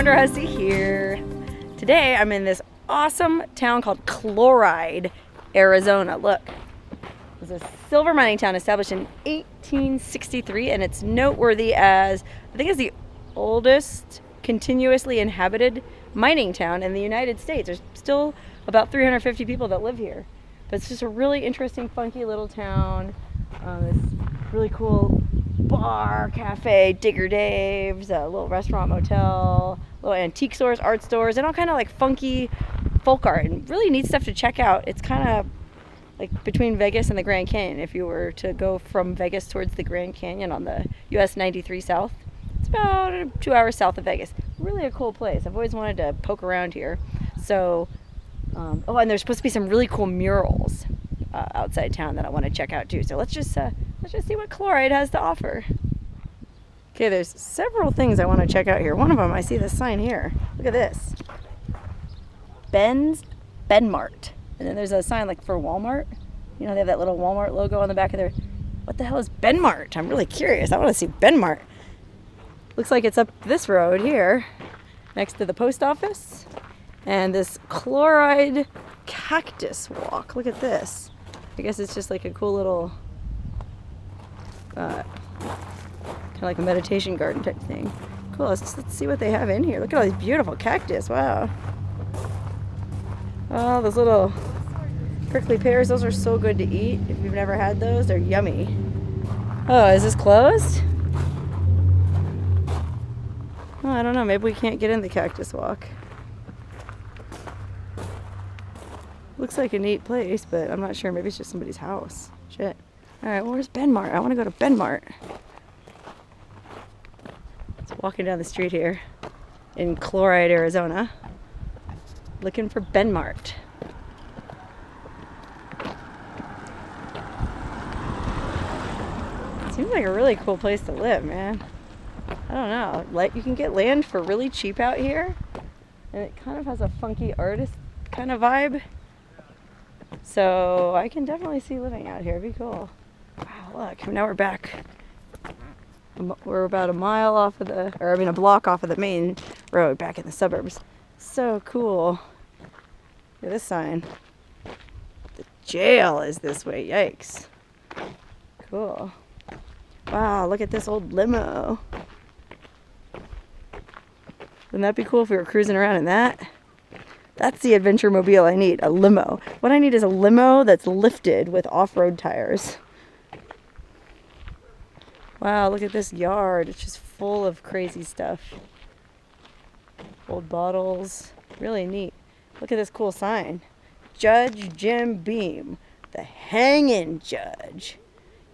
Wonder Hussy here. Today I'm in this awesome town called Chloride, Arizona. Look, it's a silver mining town established in 1863, and it's noteworthy as, I think it's the oldest continuously inhabited mining town in the United States. There's still about 350 people that live here. But it's just a really interesting, funky little town. This really cool bar, cafe, Digger Dave's, a little restaurant, motel, little antique stores, art stores, and all kind of like funky folk art and really neat stuff to check out. It's kind of like between Vegas and the Grand Canyon. If you were to go from Vegas towards the Grand Canyon on the US 93 South, it's about 2 hours south of Vegas. Really a cool place. I've always wanted to poke around here. So, oh, and there's supposed to be some really cool murals outside town that I want to check out too. So let's just see what Chloride has to offer. Okay, there's several things I want to check out here. One of them, I see this sign here. Look at this. Benmart. And then there's a sign like for Walmart. You know, they have that little Walmart logo on the back of their... What the hell is Benmart? I'm really curious. I want to see Benmart. Looks like it's up this road here, next to the post office. And this Chloride cactus walk. Look at this. I guess it's just like a cool little... kind of like a meditation garden type thing. Cool, let's see what they have in here. Look at all these beautiful cactus, wow. Oh, those little prickly pears, those are so good to eat. If you've never had those, they're yummy. Oh, is this closed? Oh, I don't know, maybe we can't get in the cactus walk. Looks like a neat place, but I'm not sure, maybe it's just somebody's house. Shit. Alright, well, where's Benmart? I want to go to Benmart. Just walking down the street here in Chloride, Arizona, looking for Benmart. Seems like a really cool place to live, man. I don't know. Like, you can get land for really cheap out here, and it kind of has a funky artist kind of vibe. So I can definitely see living out here. It'd be cool. Wow, look, now we're back. We're about a block off of the main road, back in the suburbs. So cool. Look at this sign. The jail is this way. Yikes. Cool. Wow, look at this old limo. Wouldn't that be cool if we were cruising around in that? That's the adventure mobile I need, a limo. What I need is a limo that's lifted with off-road tires. Wow, look at this yard. It's just full of crazy stuff. Old bottles. Really neat. Look at this cool sign. Judge Jim Beam, the hanging judge.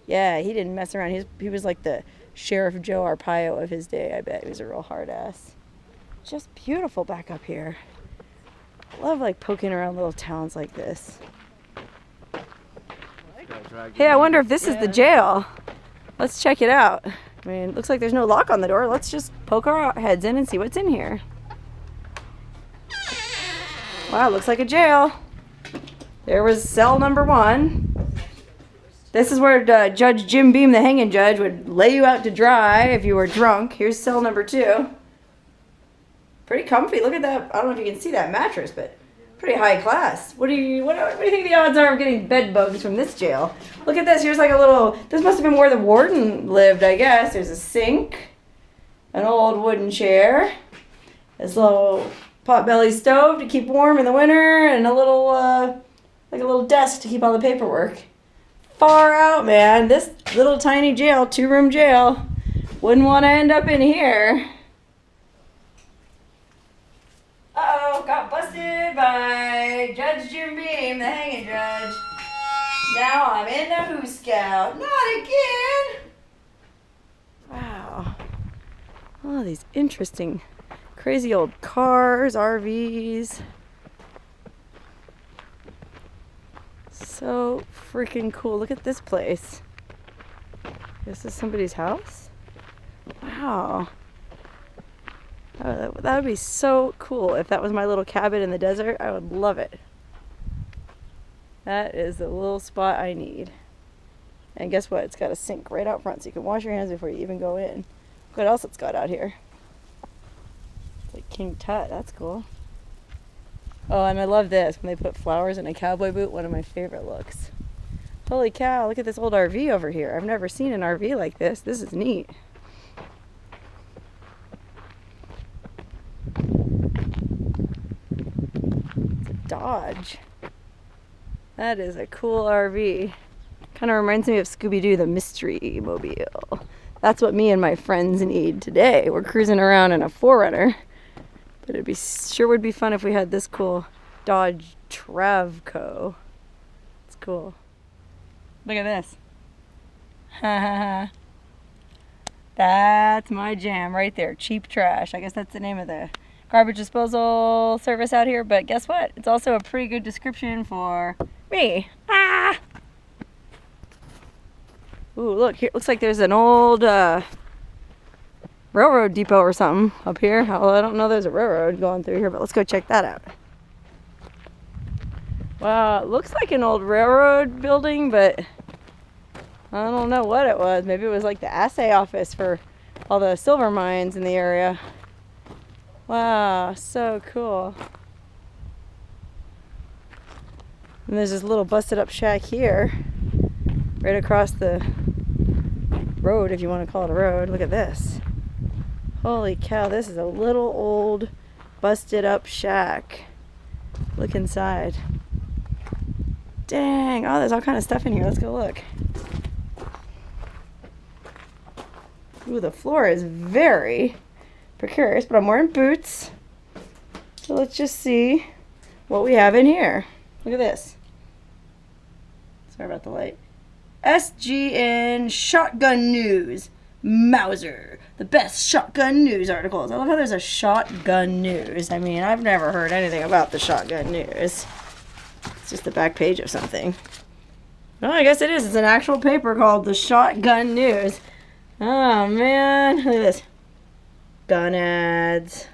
Yeah, he didn't mess around. He was like the Sheriff Joe Arpaio of his day, I bet. He was a real hard ass. Just beautiful back up here. Love like poking around little towns like this. Hey, I wonder if this is the jail. Let's check it out. I mean, it looks like there's no lock on the door. Let's just poke our heads in and see what's in here. Wow, looks like a jail. There was cell number 1. This is where Judge Jim Beam, the hanging judge, would lay you out to dry if you were drunk. Here's cell number 2. Pretty comfy. Look at that. I don't know if you can see that mattress, but pretty high class. What do you think the odds are of getting bed bugs from this jail? Look at this. Here's like a little, this must have been where the warden lived, I guess. There's a sink, an old wooden chair, this little potbelly stove to keep warm in the winter, and a little, like a little desk to keep all the paperwork. Far out, man. This little tiny jail, 2-room jail. Wouldn't want to end up in here. Uh-oh, got busted by Judge Jim Beam, the hanging judge. Now I'm in the Who Scout. Not again! Wow. Oh, these interesting, crazy old cars, RVs. So freaking cool. Look at this place. This is somebody's house? Wow. Oh, that would be so cool. If that was my little cabin in the desert, I would love it. That is the little spot I need. And guess what? It's got a sink right out front so you can wash your hands before you even go in. What else it's got out here? Like King Tut, that's cool. Oh, and I love this when they put flowers in a cowboy boot. One of my favorite looks. Holy cow, look at this old RV over here. I've never seen an RV like this. This is neat. It's a Dodge. That is a cool RV. Kind of reminds me of Scooby-Doo, the Mystery Mobile. That's what me and my friends need today. We're cruising around in a 4Runner. But it'd be sure would be fun if we had this cool Dodge Travco. It's cool. Look at this. That's my jam right there. Cheap trash. I guess that's the name of the garbage disposal service out here. But guess what? It's also a pretty good description for me. Ah! Ooh, look. Here, looks like there's an old railroad depot or something up here. Well, I don't know there's a railroad going through here, but let's go check that out. Wow, it looks like an old railroad building, but I don't know what it was. Maybe it was like the assay office for all the silver mines in the area. Wow, so cool. And there's this little busted up shack here, right across the road, if you want to call it a road. Look at this. Holy cow, this is a little old busted up shack. Look inside. Dang, oh, there's all kind of stuff in here. Let's go look. Ooh, the floor is very precarious, but I'm wearing boots. So let's just see what we have in here. Look at this. Sorry about the light. SGN Shotgun News. Mauser. The best shotgun news articles. I love how there's a shotgun news. I mean, I've never heard anything about the shotgun news. It's just the back page of something. Well, I guess it is. It's an actual paper called the Shotgun News. Oh, man. Look at this. Gun ads.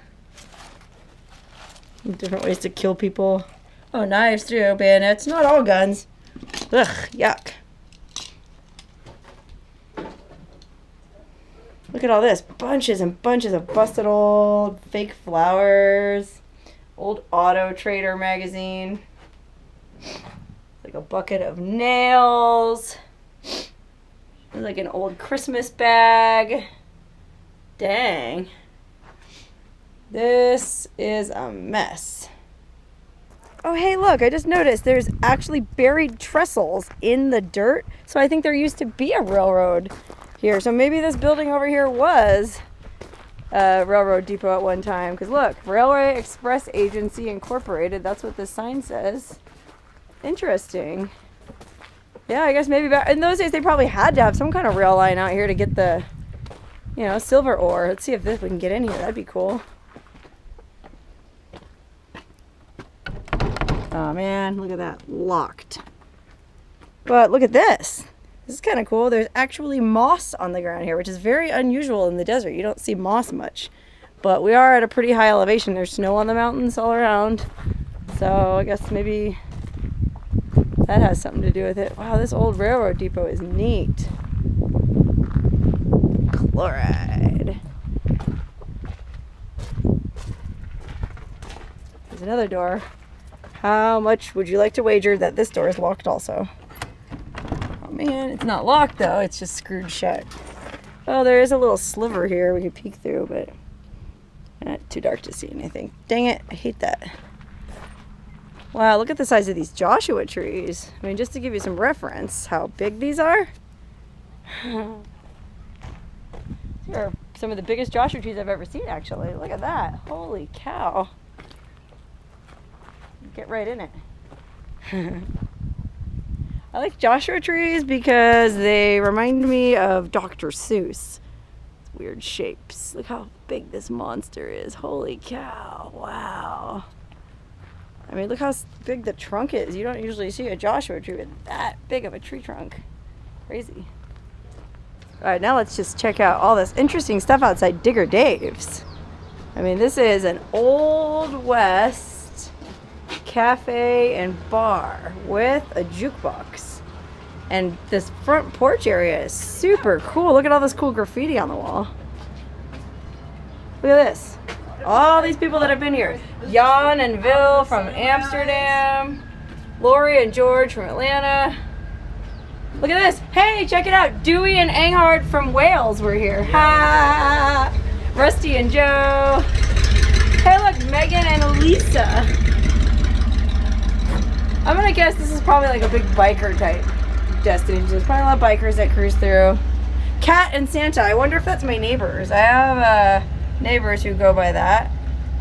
Different ways to kill people. Oh, knives too. Bayonets. Not all guns. Ugh, yuck. Look at all this. Bunches and bunches of busted old fake flowers. Old Auto Trader magazine. Like a bucket of nails. Like an old Christmas bag. Dang. This is a mess. Oh, hey, look, I just noticed there's actually buried trestles in the dirt. So I think there used to be a railroad here. So maybe this building over here was a railroad depot at one time. Because look, Railway Express Agency Incorporated. That's what this sign says. Interesting. Yeah, I guess maybe back in those days they probably had to have some kind of rail line out here to get the, you know, silver ore. Let's see if we can get in here. That'd be cool. Oh man, look at that. Locked. But look at this. This is kind of cool. There's actually moss on the ground here, which is very unusual in the desert. You don't see moss much. But we are at a pretty high elevation. There's snow on the mountains all around. So I guess maybe that has something to do with it. Wow, this old railroad depot is neat. Chloride. There's another door. How much would you like to wager that this door is locked also? Oh man, it's not locked though. It's just screwed shut. Oh, there is a little sliver here we can peek through, but not too dark to see anything. Dang it, I hate that. Wow, look at the size of these Joshua trees. I mean, just to give you some reference, how big these are. Here are some of the biggest Joshua trees I've ever seen, actually. Look at that. Holy cow. Get right in it. I like Joshua trees because they remind me of Dr. Seuss. It's weird shapes. Look how big this monster is. Holy cow. Wow. I mean, look how big the trunk is. You don't usually see a Joshua tree with that big of a tree trunk. Crazy. All right, now let's just check out all this interesting stuff outside Digger Dave's. I mean, this is an Old West cafe and bar with a jukebox. And this front porch area is super cool. Look at all this cool graffiti on the wall. Look at this. All these people that have been here. Jan and Vil from Amsterdam. Lori and George from Atlanta. Look at this. Hey, check it out. Dewey and Enghard from Wales were here. Ha! Rusty and Joe. Hey, look, Megan and Lisa. I'm gonna guess this is probably like a big biker type destination. There's probably a lot of bikers that cruise through. Cat and Santa. I wonder if that's my neighbors. I have neighbors who go by that.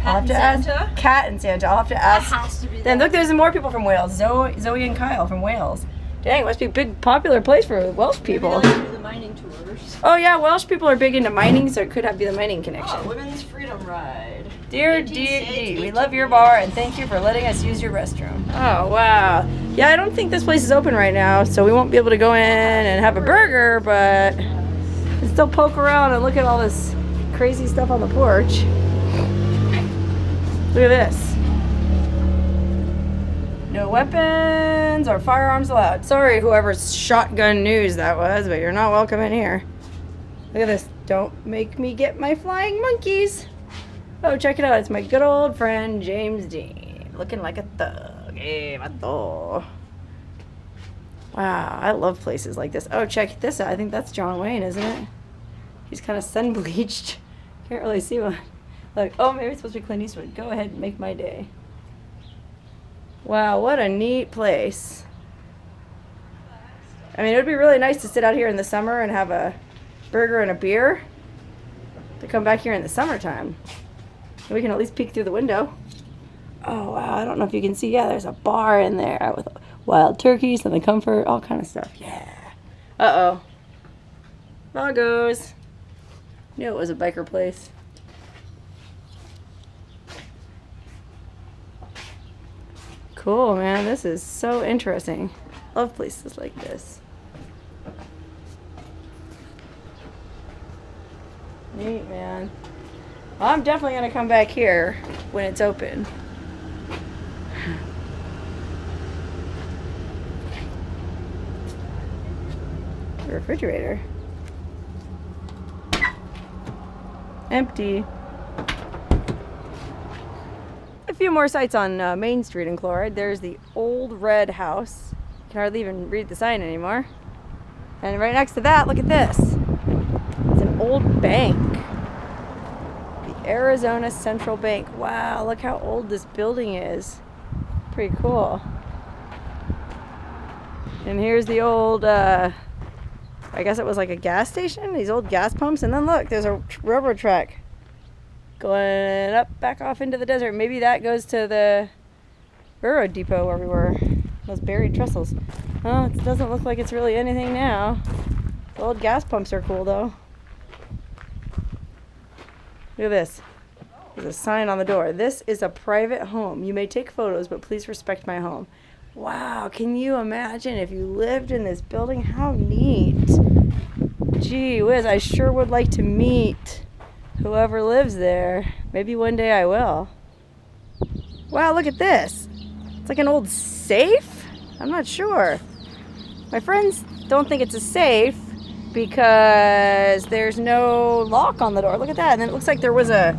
I'll have to ask. Cat and Santa. I'll have to ask. That has to be then look, there's more people from Wales. Zoe and Kyle from Wales. Dang, it must be a big popular place for Welsh people. Maybe they'll do the mining tours. Oh yeah, Welsh people are big into mining, so it could be the mining connection. Oh, Women's Freedom Ride. Dear D, we love your bar and thank you for letting us use your restroom. Oh wow. Yeah, I don't think this place is open right now, so we won't be able to go in and have a burger, but we can still poke around and look at all this crazy stuff on the porch. Look at this. No weapons or firearms allowed. Sorry, whoever's shotgun news that was, but you're not welcome in here. Look at this. Don't make me get my flying monkeys. Oh, check it out. It's my good old friend, James Dean. Looking like a thug. Hey, vato. Wow, I love places like this. Oh, check this out. I think that's John Wayne, isn't it? He's kind of sun bleached. Can't really see one. Like, oh, maybe it's supposed to be Clint Eastwood. Go ahead and make my day. Wow, what a neat place. I mean, it would be really nice to sit out here in the summer and have a burger and a beer. To come back here in the summertime. We can at least peek through the window. Oh, wow, I don't know if you can see. Yeah, there's a bar in there with wild turkeys and the comfort, all kind of stuff. Yeah. Uh-oh. Doggos. Knew it was a biker place. Cool, man. This is so interesting. Love places like this. Neat, man. Well, I'm definitely going to come back here when it's open. The refrigerator. Empty. A few more sites on Main Street in Chloride. There's the old red house. You can hardly even read the sign anymore. And right next to that, look at this. It's an old bank. The Arizona Central Bank. Wow, look how old this building is. Pretty cool. And here's the old, I guess it was like a gas station. These old gas pumps. And then look, there's a railroad track going up back off into the desert. Maybe that goes to the railroad depot where we were. Those buried trestles. Well, it doesn't look like it's really anything now. The old gas pumps are cool though. Look at this. There's a sign on the door. This is a private home. You may take photos, but please respect my home. Wow, can you imagine if you lived in this building? How neat. Gee whiz, I sure would like to meet whoever lives there. Maybe one day I will. Wow, look at this. It's like an old safe? I'm not sure. My friends don't think it's a safe because there's no lock on the door. Look at that. And then it looks like there was a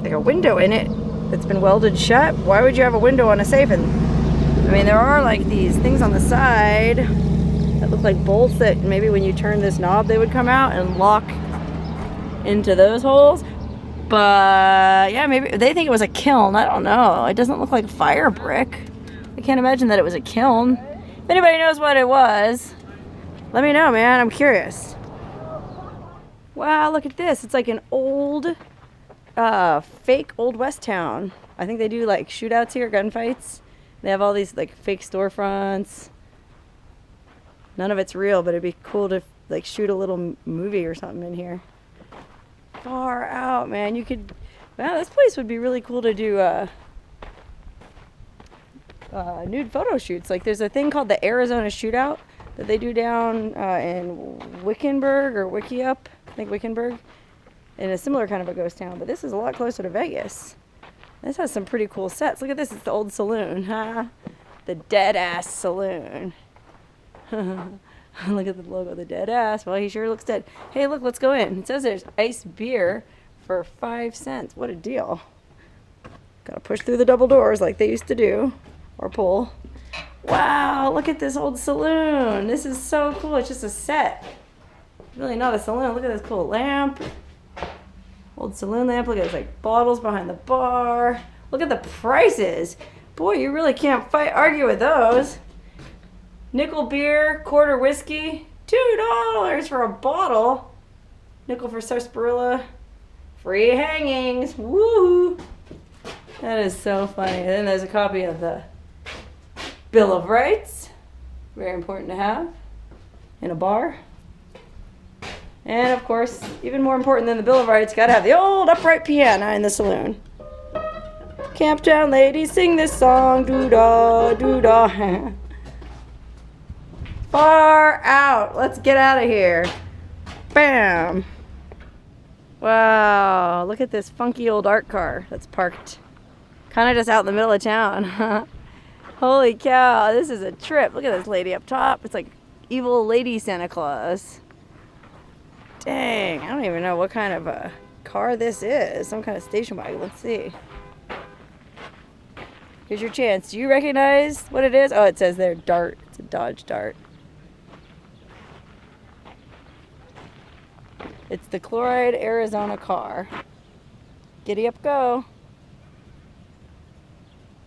window in it that's been welded shut. Why would you have a window on a safe? And I mean, there are like these things on the side that look like bolts that maybe when you turn this knob they would come out and lock into those holes. But yeah, maybe they think it was a kiln. I don't know. It doesn't look like fire brick. I can't imagine that it was a kiln. If anybody knows what it was, let me know, man. I'm curious. Wow, look at this. It's like an old, fake Old West town. I think they do like shootouts here, gunfights. They have all these like fake storefronts. None of it's real, but it'd be cool to like shoot a little movie or something in here. Far out, man. You could, wow, this place would be really cool to do nude photo shoots. Like there's a thing called the Arizona Shootout that they do down in Wickenburg or Wickiup, I think Wickenburg, in a similar kind of a ghost town. But this is a lot closer to Vegas. This has some pretty cool sets. Look at this. It's the old saloon, huh? The Dead Ass Saloon. Look at the logo, the Dead Ass. Well, he sure looks dead. Hey, look, let's go in. It says there's iced beer for 5 cents. What a deal. Gotta push through the double doors like they used to do, or pull. Wow, look at this old saloon. This is so cool. It's just a set. Really not a saloon. Look at this cool lamp. Old saloon lamp. Look at this like bottles behind the bar. Look at the prices. Boy, you really can't argue with those. Nickel beer, quarter whiskey, $2 for a bottle. Nickel for sarsaparilla. Free hangings. Woo! That is so funny. And then there's a copy of the Bill of Rights. Very important to have in a bar. And of course, even more important than the Bill of Rights, gotta have the old upright piano in the saloon. Camptown ladies sing this song, doo-dah, doo-dah. Far out. Let's get out of here. Bam. Wow, look at this funky old art car that's parked kind of just out in the middle of town. Holy cow, this is a trip. Look at this lady up top. It's like evil lady Santa Claus. Dang, I don't even know what kind of a car this is. Some kind of station wagon. Let's see. Here's your chance. Do you recognize what it is? Oh, it says there, Dart. It's a Dodge Dart. It's the Chloride Arizona car. Giddy up, go.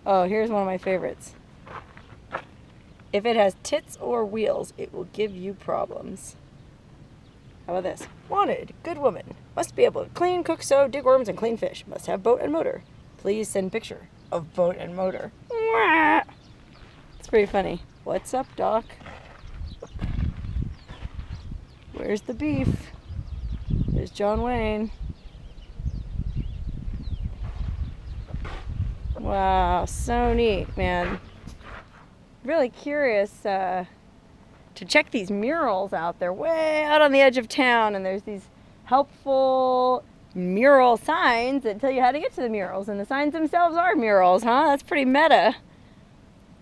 Oh, here's one of my favorites. If it has tits or wheels, it will give you problems. How about this? Wanted, good woman. Must be able to clean, cook, sew, dig worms, and clean fish. Must have boat and motor. Please send picture of boat and motor. It's pretty funny. What's up, Doc? Where's the beef? There's John Wayne. Wow, so neat, man. Really curious to check these murals out. They're way out on the edge of town, and there's these helpful mural signs that tell you how to get to the murals, and the signs themselves are murals, huh? That's pretty meta.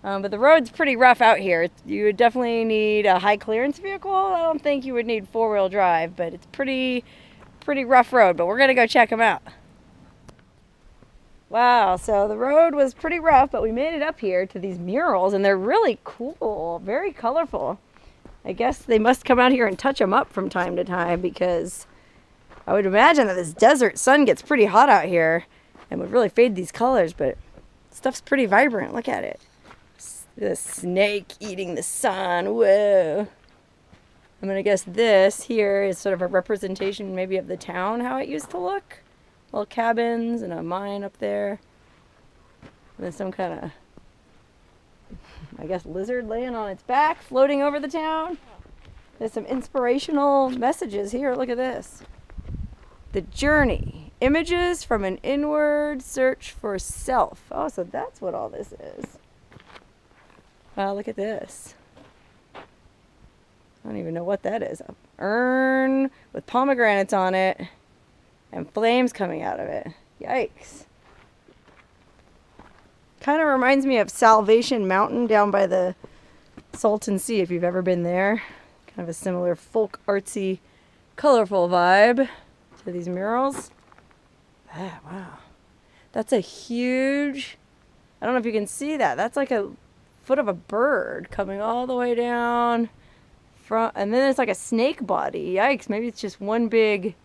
But the road's pretty rough out here. You would definitely need a high clearance vehicle. I don't think you would need 4-wheel drive, but it's pretty rough road, but we're gonna go check them out. Wow, so the road was pretty rough, but we made it up here to these murals, and they're really cool, very colorful. I guess they must come out here and touch them up from time to time, because I would imagine that this desert sun gets pretty hot out here and would really fade these colors, but stuff's pretty vibrant. Look at it. The snake eating the sun. Whoa. I'm gonna guess this here is sort of a representation maybe of the town, how it used to look. Little cabins and a mine up there. And then some kind of, I guess, lizard laying on its back, floating over the town. There's some inspirational messages here. Look at this. The journey. Images from an inward search for self. Oh, so that's what all this is. Wow, look at this. I don't even know what that is. An urn with pomegranates on it and flames coming out of it. Yikes. Kind of reminds me of Salvation Mountain down by the Salton Sea, if you've ever been there. Kind of a similar folk, artsy, colorful vibe to these murals. Ah, wow. That's a huge, I don't know if you can see that. That's like a foot of a bird coming all the way down from, and then there's like a snake body. Yikes, maybe it's just one big,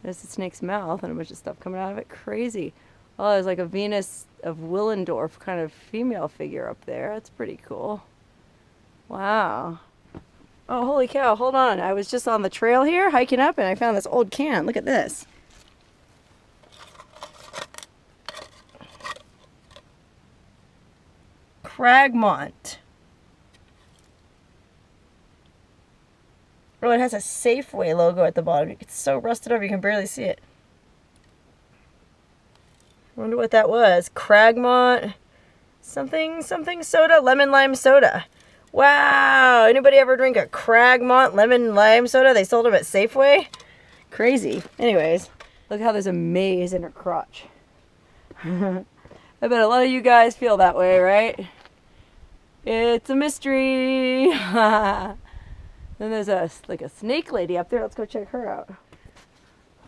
there's the snake's mouth and a bunch of stuff coming out of it. Crazy. Oh, there's like a Venus of Willendorf kind of female figure up there. That's pretty cool. Wow. Oh, holy cow, hold on. I was just on the trail here hiking up and I found this old can. Look at this. Cragmont. Oh, it has a Safeway logo at the bottom. It's so rusted over you can barely see it. I wonder what that was. Cragmont something soda, lemon lime soda. Wow, anybody ever drink a Cragmont lemon lime soda? They sold them at Safeway. Crazy. Anyways, look how there's a maze in her crotch. I bet a lot of you guys feel that way, right? It's a mystery. Then there's like a snake lady up there. Let's go check her out.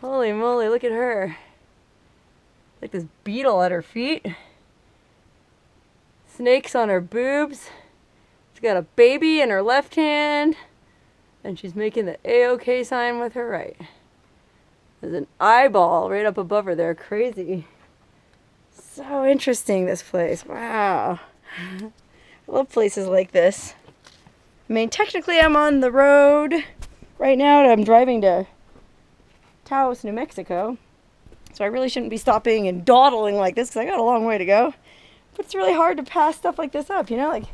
Holy moly, look at her. Like this beetle at her feet. Snakes on her boobs. She's got a baby in her left hand. And she's making the A-OK sign with her right. There's an eyeball right up above her there. Crazy. So interesting, this place. Wow. I love places like this. I mean, technically I'm on the road right now. I'm driving to Taos, New Mexico. So I really shouldn't be stopping and dawdling like this because I got a long way to go. But it's really hard to pass stuff like this up, you know, like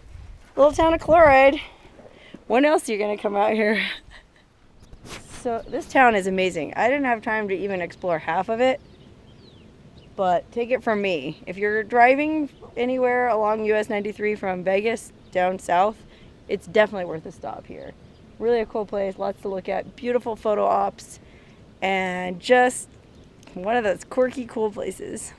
the little town of Chloride. When else are you going to come out here? So this town is amazing. I didn't have time to even explore half of it. But take it from me. If you're driving anywhere along US 93 from Vegas down south, it's definitely worth a stop here. Really a cool place, lots to look at, beautiful photo ops, and just one of those quirky, cool places.